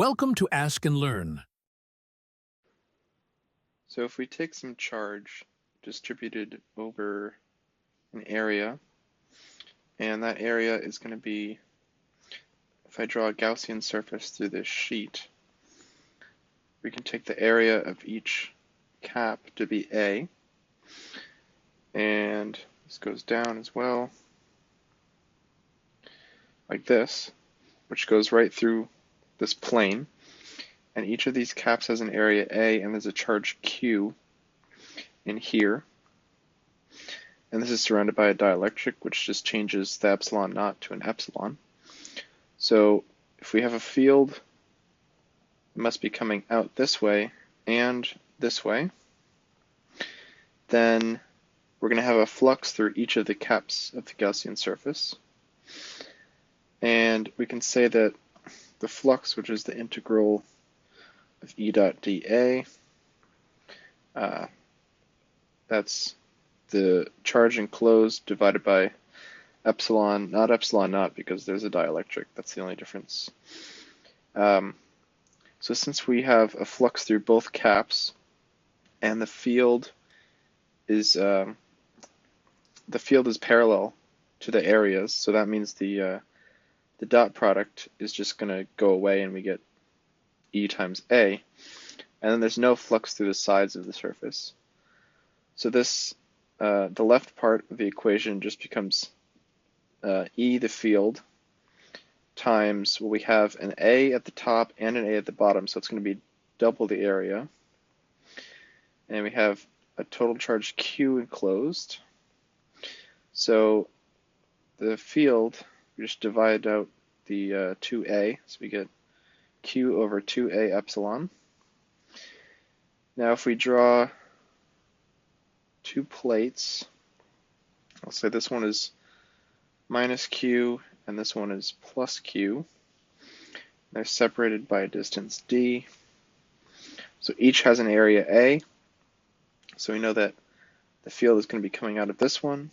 Welcome to Ask and Learn. So if we take some charge distributed over an area, and that area is going to be, if I draw a Gaussian surface through this sheet, we can take the area of each cap to be A, and this goes down as well, like this, which goes right through this plane. And each of these caps has an area A, and there's a charge Q in here. And this is surrounded by a dielectric, which just changes the epsilon naught to an epsilon. So if we have a field, it must be coming out this way and this way. Then we're going to have a flux through each of the caps of the Gaussian surface. And we can say that the flux, which is the integral of E dot dA, that's the charge enclosed divided by epsilon, not epsilon naught because there's a dielectric, that's the only difference. So since we have a flux through both caps and the field is parallel to the areas, so that means the dot product is just going to go away and we get E times A, and then there's no flux through the sides of the surface. So this, the left part of the equation just becomes E, the field, times, well, we have an A at the top and an A at the bottom, so it's going to be double the area. And we have a total charge Q enclosed. So the field, we just divide out the 2A, so we get Q over 2A epsilon. Now if we draw two plates, I'll say this one is minus Q and this one is plus Q. They're separated by a distance D. So each has an area A. So we know that the field is going to be coming out of this one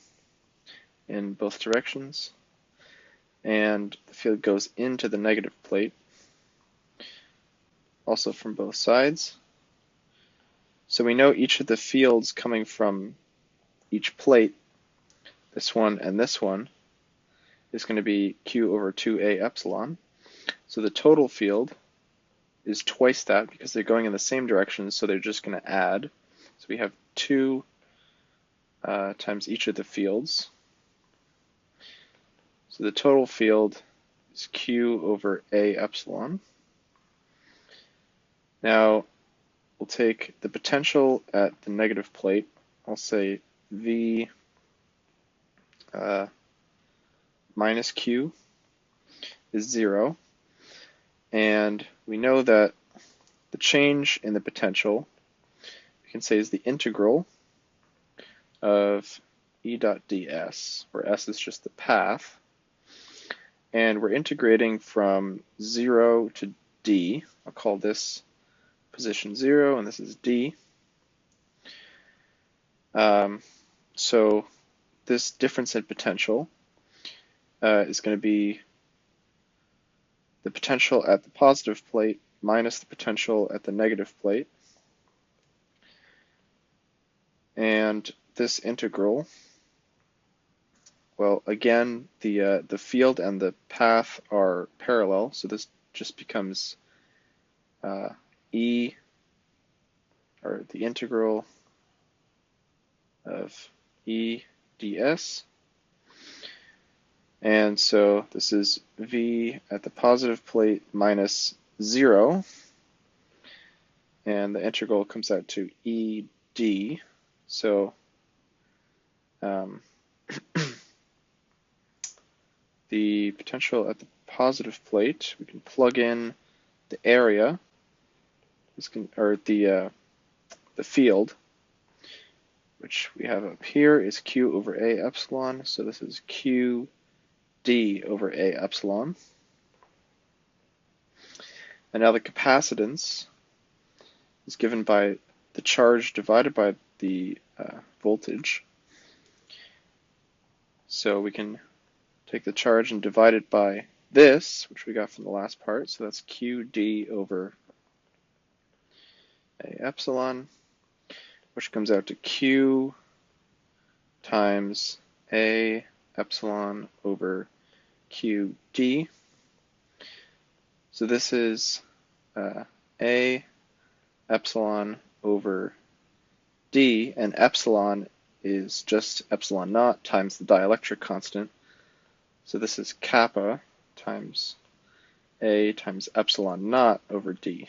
in both directions. And the field goes into the negative plate, also from both sides. So we know each of the fields coming from each plate, this one and this one, is going to be Q over 2A epsilon. So the total field is twice that because they're going in the same direction, so they're just going to add. So we have 2 times each of the fields. So the total field is Q over A epsilon. Now we'll take the potential at the negative plate. I'll say V minus Q is 0. And we know that the change in the potential, we can say, is the integral of E dot ds, where S is just the path. And we're integrating from 0 to D. I'll call this position 0, and this is D. So this difference in potential is going to be the potential at the positive plate minus the potential at the negative plate. And this integral, well, again, the field and the path are parallel, so this just becomes E, or the integral of E ds. And so this is V at the positive plate minus 0, and the integral comes out to E d. So the potential at the positive plate, we can plug in the area, or the field, which we have up here is Q over A epsilon, so this is Q D over A epsilon. And now the capacitance is given by the charge divided by the voltage. So we can take the charge and divide it by this, which we got from the last part, so that's QD over A epsilon, which comes out to Q times A epsilon over QD. So this is A epsilon over D, and epsilon is just epsilon naught times the dielectric constant. So this is kappa times A times epsilon naught over D.